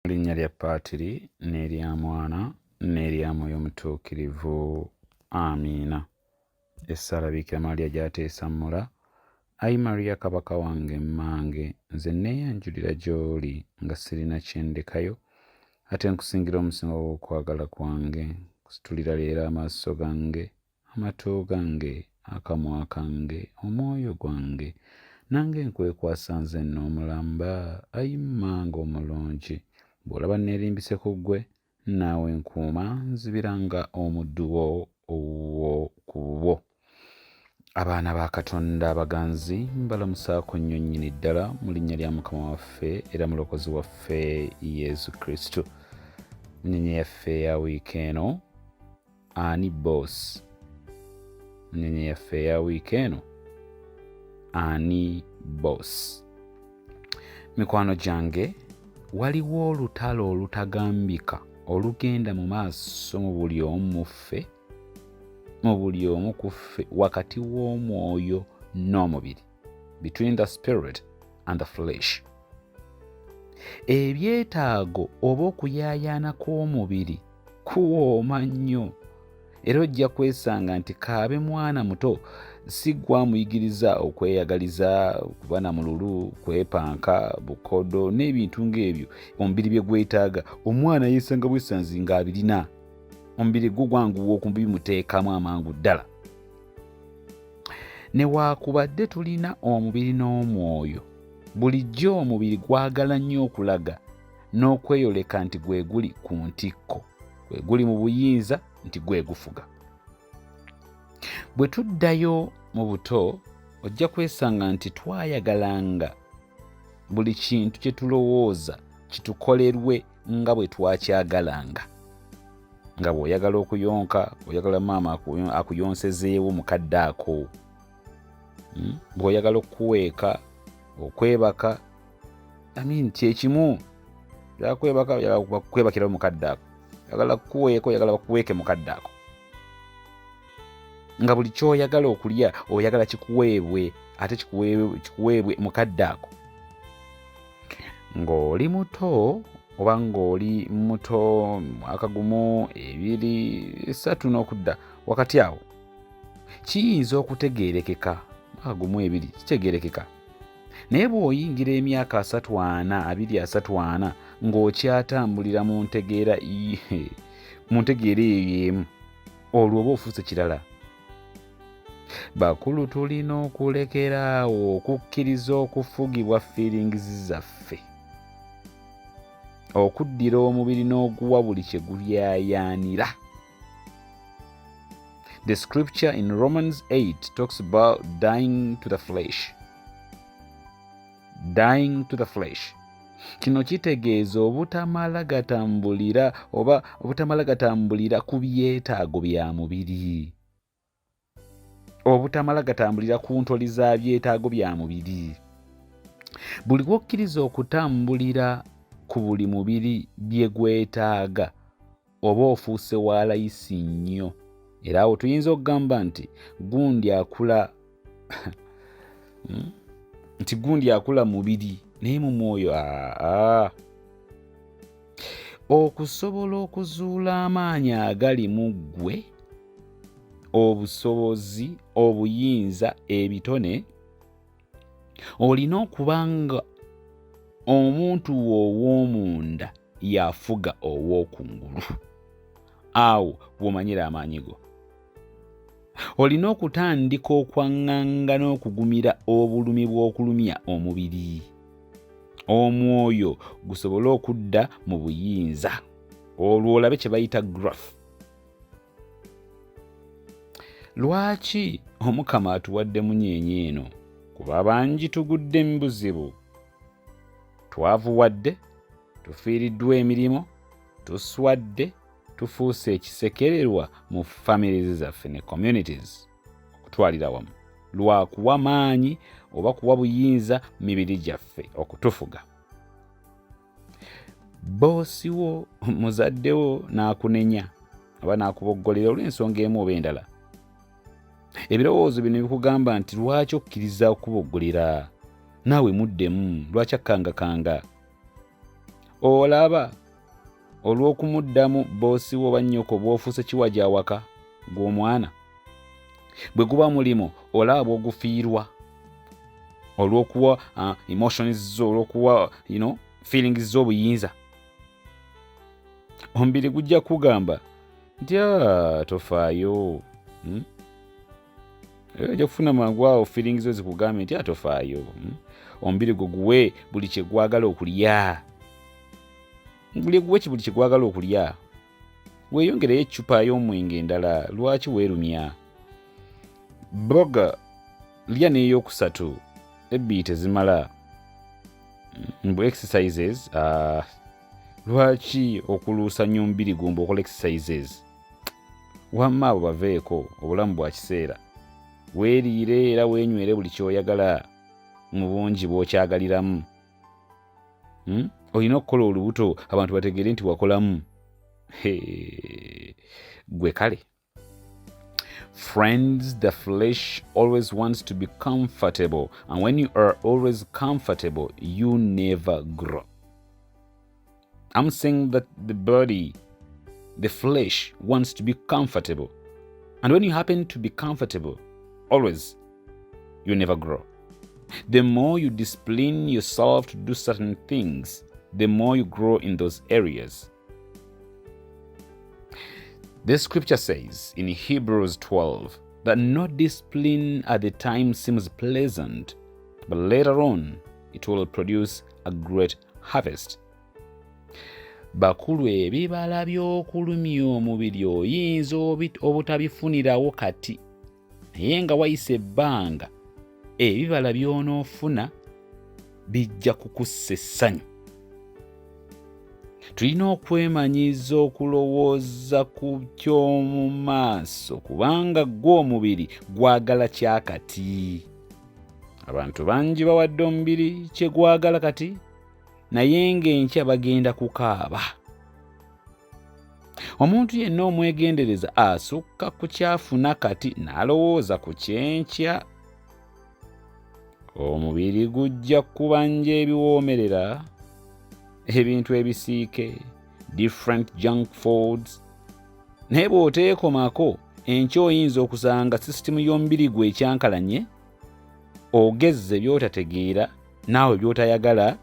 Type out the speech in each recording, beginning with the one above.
Linnya lya Paatiri n'erya Mwana n'erya Mwoyo Omutuukirivu. Amiina. Essaala Bikira Maria gy'ateesammula. Ayi Maria kabaka wange mmange, nze neeyanjulira gy'oli nga sirina kyendekayo, ate nkusingira omusingo gw'okwagala kwange. Kusitulira leero amaaso gange, amatu gange, akamwa kange, omwoyo gwange, nange nkwekwasa nze nno omulamba. Ayi mmange omulungi, bw'olaba neerimbise ku ggwe, naawe nkuuma nzibiranga omuddu wo ku bo. Abaana ba Katonda abaganzi mbalamusaako nnyo nnyini ddala mu linnya lya Mukama waffe era mulokozi waffe Yesu Kristo. Nnenya yaffe ya wiiki eno ani boss? Nnenya yaffe ya wiiki eno ani boss? Mikwano gyange, waliwo olutalo olutagambika olugenda mu maaso mu buli omu ffe, mu buli omu ku ffe, wakati w'omwoyo n'omubiri, between the spirit and the flesh. Ebyetaago oba okuyaayaana kw'omubiri kuwooma nnyo, era ojja kwesanga nti kaabe mwana muto si gwamuyigiriza okweyagaliza, kuba na mululu, kwepanka, bukodo n'ebintu ng'ebyo omubiri bye gwetaaga. Omwana yeesanga bwesanzi ng'abirina, omubiri gwo gwanguwa okubimuteekamu amangu ddala. Newaakubadde tulina omubiri n'omwoyo, bulijjo omubiri gwagala nnyo okulaga n'okweyoleka nti gwe guli ku ntikko, gwe guli mu buyinza, nti gwe gufuga. Bwe tuddayo mu buto, ojja kwesanga nti twayagalanga buli kintu kye tulowooza kitukolerwe nga bwe twakyagalanga. Nga bw'oyagala okuyonka, oyagala maama akuyonsezeewo mukadde ako. Bw'oyagala okuweeka, okwebaka, kyekimu. Yakwebaka, oyagala kwebakirawo mukadde ako. Oyagala kuweeka, oyagala bakuweeke mukadde ako. Nga buli ky'oyagala okulya, oyagala kikuweebwe, ate kikuweebwe mukadde ako. Ng'oli muto, oba ng'oli muto mwaka gumu, 2, 3 n'okudda wakati awo, kiyinza okutegeerekeka. Mwaka gumu 2 kitegeerekeka. Naye bw'oyingira emyaka 30, 40 ng'okyatambulira mu ntegeera eyo emu, olwo oba ofuuse kirala. Bakulu, tulina okulekeraawo okukkiriza okufugibwa feelings zaffe, okuddira omubiri n'oguwa buli kye guyaayaanira. The scripture in Romans 8 talks about dying to the flesh. Dying to the flesh. Kino kitegeeza obutamala gatambulira ku byetaago bya mubiri. Obutamala gatambulira ku ntoli za byetaago bya mubiri. Buli gwokkiriza okutambulira ku buli mubiri bye gwetaaga, oba ofuuse wa layisi nnyo. Era awo tuyinza okugamba nti gundi akula nti gundi akula mubiri, naye mu mwoyo okusobola okuzuula amaanyi agali mu ggwe, obusobozi, obuyinza, ebitone, olina okubanga omuntu ow'omunda yafuga ow'okungulu. Awo bw'omanyira amaanyi go. Olina okutandika okwaŋŋanga n'okugumira obulumi bw'okulumya omubiri. Omwoyo gusobole okudda mu buyinza. Olwo olabe kye bayita graph. Lwaki Omukama atuwadde munyeenya eno? Kuba bangi tugudde mu buzibu. Twavuwadde, tufiiriddwa emirimu, tuswadde, tufuuse ekisekererwa mu families zaffe ne communities okutwalira wamu, lwa kuwa maanyi oba kuwa buyinza mibiri gyaffe okutufuga. Boosi wo, muzaddewo n'akunenya oba n'akuboggolera olw'ensonga emu oba endala. Ebirowoozo bino bikugamba nti lwaki okkiriza okuboggolera? Naawe muddemu, lwaki akkangakanga? olaba olw'okumuddamu boosi wo bannyoko bw'ofuuse kiwaja awaka gw'omwana bwe guba mulimo olaba bw'ogufiirwa olw'okuwa emotions zo olw'okuwa feelings z'obuyinza omubiri gujja kugamba nti tofaayo ojja kufuna mangu awo feelings zo zikugambe nti tofaayo omubiri gwo guwe buli kye gwagala okulya buli kye gwagala okulya weeyongereyo eccupa y'omwenge endala lwaki weerumya boga lya n'eyokusatu ebbiri tezimala mbu exercises lwaki okuluusa nnyo omubiri gumba okola exercises wamma abo baveeko obulamu bwa kiseera weeriire era weenywere buli kyoyagala mu bungi bw'okyagaliramu olina okukola olubuto abantu bategeere nti wakolamu gwe kale friends, the flesh always wants to be comfortable, and when you are always comfortable you never grow. I'm saying that the body, the flesh wants to be comfortable, and when you happen to be comfortable always, you never grow. The more you discipline yourself to do certain things, the more you grow in those areas. The scripture says in Hebrews 12 that no discipline at the time seems pleasant, but later on it will produce a great harvest. Bakulu ebibala by'okulumya omubiri oyinza obutabifunirawo kati, naye nga wayise ebbanga ebibala by'onoofuna bijja kukussa essanyu. Tulina okwemanyiza okulowooza ku ky'omu maaso kubanga gw'omubiri gwagala kyakati. Abantu bangi bawadde omubiri kye gwagala kati, naye ng'enkya bagenda kukaaba. Omuntu yenna omwegendereza asukka ku kyafuna kati n'alowooza ku ky'enkya. Omubiri gujja kubanja ebiwoomerera, ebintu ebisiike, different junk foods. Naye bw'oteekomako enkya oyinza okusanga sisitimu y'omubiri gwe ekyankalanye, ogezze by'otategeera naawe by'otayagala,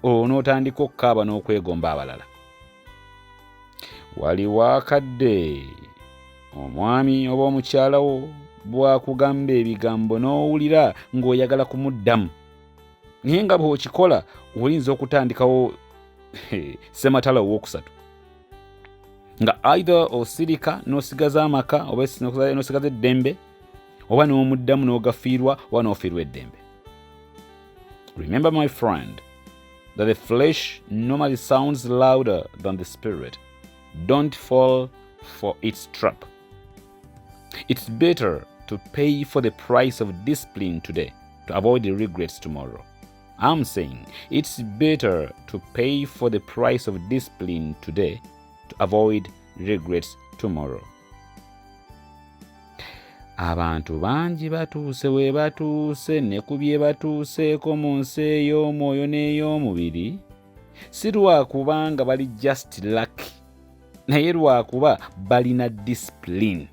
onootandika okukaaba n'okwegomba abalala. Waliwo akadde omwami oba omukyala wo bw'akugamba ebigambo n'owulira ng'oyagala kumuddamu, naye nga bw'okikola oyinza okutandikawo sematala owookusatu nga either osirika n'osigaza amaka oba n'osigaza eddembe, oba n'omuddamu n'ogafiirwa oba n'ofiirwa eddembe. Remember my friend that the flesh normally sounds louder than the spirit. Don't fall for its trap. It's better to pay for the price of discipline today to avoid the regrets tomorrow. I'm saying it's better to pay for the price of discipline today to avoid regrets tomorrow. Abantu bangi batuuse we batuuse ne ku bye batuuseeko mu nsi ey'omwoyo n'ey'omubiri, si lwakubanga bali just lucky, naye lwakuba balina discipline.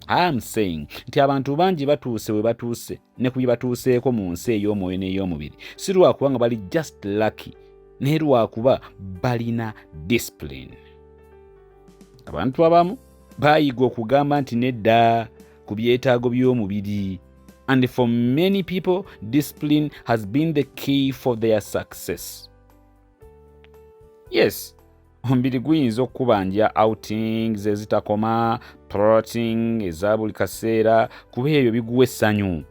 I'm saying nti abantu bangi batuuse we batuuse ne ku bye batuuseeko mu nsi ey'omwoyo n'ey'omubiri, si lwakubanga bali just lucky, naye lwakuba balina discipline. Abantu abamu bayiga okugamba nti nedda ku byetaago by'omubiri, and for many people discipline has been the key for their success. Yes, omubiri guyinza okubanja outings ezitakoma, protein eza buli kaseera, kuba ebyo biguwa essanyu.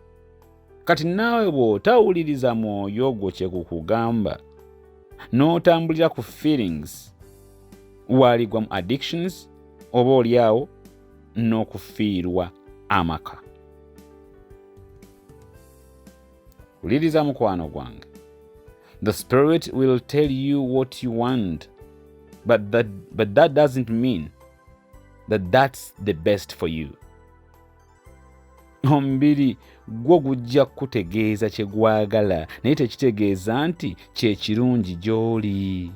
Kati naawe bw'otawuliriza mwoyo gwo kye gukugamba n'otambulira ku feelings, waligwa mu addictions oba oliawo n'okufiirwa amaka. Wuliriza mukwano gwange. The spirit will tell you what you want, but that doesn't mean that that's the best for you. Omubiri gwo gujja kutegeeza kye gwagala, naye tekitegeeza nti kye kirungi gy'oli.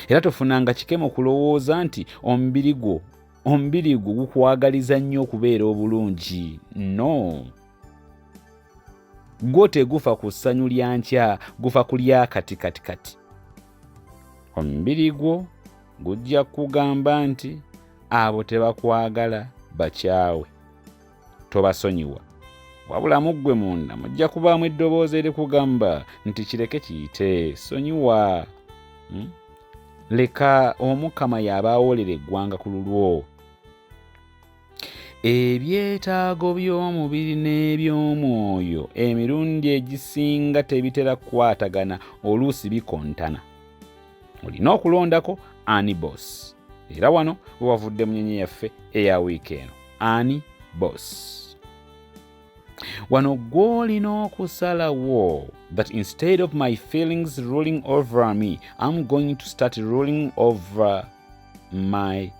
Era tofunanga kikemo kulowooza nti omubiri gwo gukwagaliza nnyo okubeera obulungi. No. Gwo tegufa ku ssanyu lya nkya, gufa ku lya kati. Omubiri gwo gujja kugamba nti abo tebakwagala bakyawe, tobasonyiwa. Wabula muggwe munda mujja kubaamu eddoboozi erikugamba nti kireke kiyite, sonyiwa. Leka omukama y'aba awolera eggwanga ku lulwo. Ebyetaago by'omubiri n'eby'omwoyo emirundi egisinga tebitera kukwatagana, oluusi bikontana. Olina okulondako ani boss. Era wano wavudde munyenye yaffe eya wiiki eno. Ani boss. Wano gw'olina okusalawo that instead of my feelings ruling over me, I'm going to start ruling over my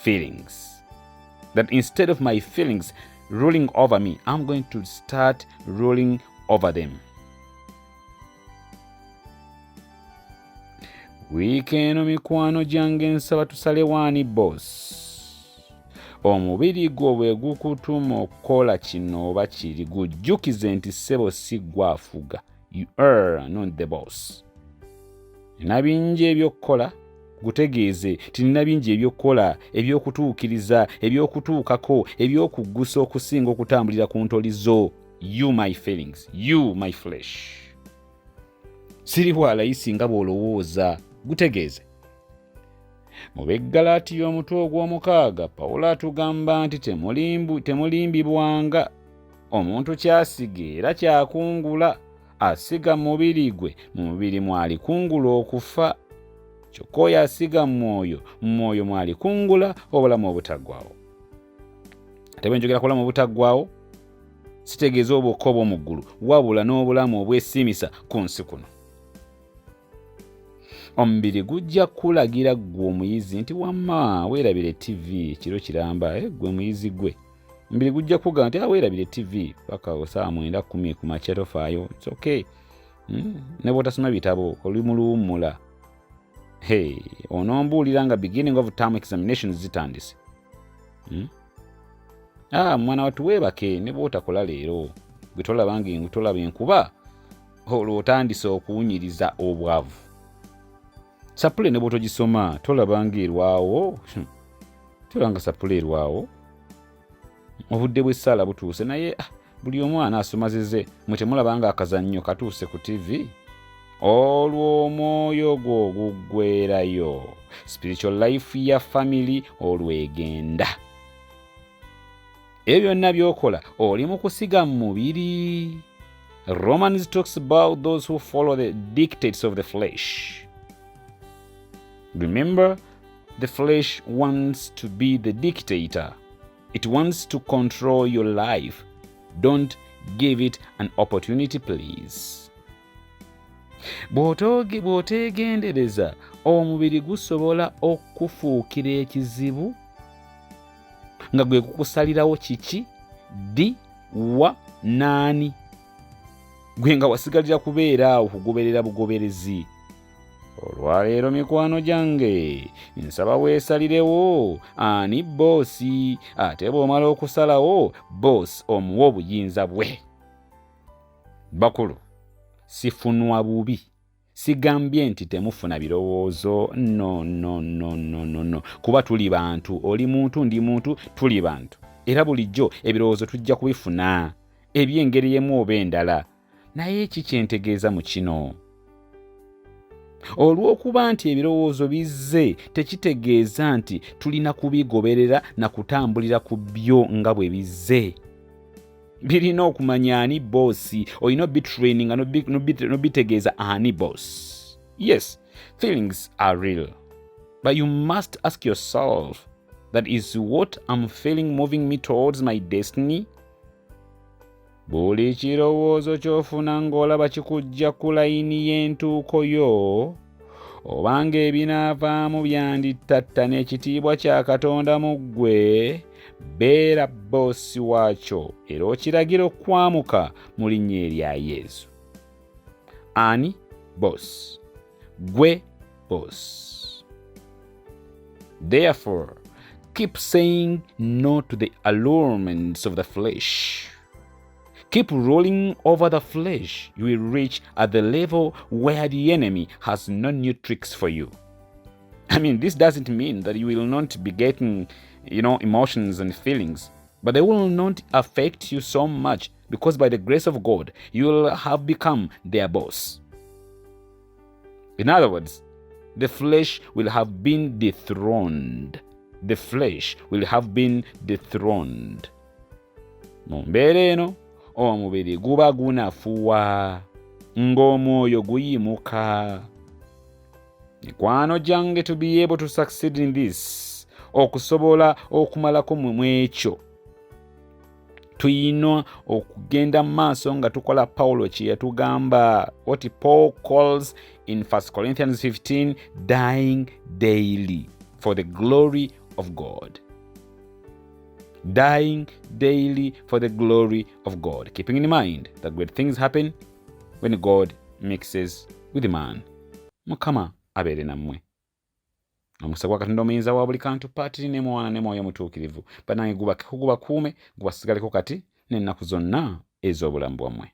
feelings. That instead of my feelings ruling over me, I'm going to start ruling over them. Weekend mikwano gyange nsaba tusalewo ani boss. Omubiri gwo bwe gukutuma okukola kino oba kiri, gujjukize nti ssebo si gwafuga. You are not the boss. Nina bingi ebyokukola, gutegeeze ti nina bingi ebyokukola, ebyokutuukiriza, ebyokutuukako, ebyokuggusa okusinga okutambulira ku ntoli zo. You my feelings, you my flesh. Siri bwalayisi nga bw'olowooza, gutegeeze. Mu Ggalatiya omutwe ogw'omukaaga Pawulo atugamba nti temulimbibwanga. Omuntu kyasiga era kyakungula. Asiga mu mubiri gwe, mu mubiri mwalikungula okufa. Kyokka oyo asiga mu mwoyo, mu mwoyo mwalikungula obulamu obutaggwaawo. Ate bwe njogera kulamu obutaggwaawo, sitegeeza obwokka obw'omu ggulu, wabula n'obulamu obwesimisa ku nsi kuno. Omubiri gujja kulagira gwe omuyizi nti wamma weerabire TV ekiro kiramba, gwe muyizi gwe. Omubiri gujja kugamba nti weerabire TV paka saa 9:10 ku makya tofaayo. It's okay. Ne bw'otasoma bitabo oli mu luwummula. Onombuulira nga beginning of term examinations zitandise. Mwana watu weebake ne bw'otakola leero. Gwe tolaba enkuba olwo otandise okuwunyiriza obwavu. Sapule ne bw'otogisoma tolaba ng'erwawo. Tolanga sapule erwawo. Obudde bw'essaala butuuse naye buli omwana asomazize mwe temulabanga akazannyo katuuse ku TV. Olwo omwoyo gwo guggweerayo. Spiritual life ya family olwegenda. Ebyo byonna by'okola oli mu kusiga mu mubiri. Romans talks about those who follow the dictates of the flesh. Remember, the flesh wants to be the dictator. It wants to control your life. Don't give it an opportunity, please. Bw'oteegendereza omubiri gusobola okufuukira ekizibu nga gwe kukusalirawo kiki, di, wa, naani. Gwe nga wasigalira kubeera awo kugoberera bugoberezi. Olwaleero mikwano gyange nsaba weesalirewo ani boosi, ate bw'omala okusalawo boss omuwa obuyinza bwe. Bakulu, sifunwa bubi. Sigambye nti temufuna birowoozo. No. Kuba tuli bantu, oli muntu ndi muntu, tuli bantu. Era bulijjo ebirowoozo tujja kubifuna eby'engeri y'emu oba endala. Naye kikyentegeeza mu kino. Olw'okuba nti ebirowoozo bizze tekitegeeza nti tulina kubigoberera na kutambulira ku byo nga bwe bizze. Birina okumanya ani boosi, olina obitraining nga nobitegeeza ani boss. Yes, feelings are real. But you must ask yourself, that is what I'm feeling moving me towards my destiny? Buli kirowoozo ky'ofuna ng'olaba kikujja ku layini y'entuuko yo, obanga ebinaavaamu byandittatta n'ekitiibwa kya Katonda mu ggwe, beera boosi waakyo era okiragira okwamuka mu linnya erya Yesu. Ani boss? Gwe boss. Therefore, keep saying no to the allurements of the flesh. Keep rolling over the flesh. You will reach at the level where the enemy has no new tricks for you. I mean, this doesn't mean that you will not be getting, emotions and feelings, but they will not affect you so much because by the grace of God, you will have become their boss. In other words, the flesh will have been dethroned. The flesh will have been dethroned. Mu mbeera eno, omubiri guba gunafuwa, ng'omwoyo guyimuka. Mikwano gyange, to be able to succeed in this, okusobola okumalako mu ekyo, tuyina okugenda maaso nga tukola Paulo kye yatugamba, what Paul calls in 1 Corinthians 15, dying daily for the glory of God. Dying daily for the glory of God. Keeping in mind that great things happen when God mixes with man. Mukama abeere nammwe. Omukisa gwa Katonda omuyinza wa buli kantu Patiri ne Mwana ne Mwoyo Mutuukirivu banange gubakuume gubasigaleko kati n'ennaku zonna ez'obulamu bwammwe.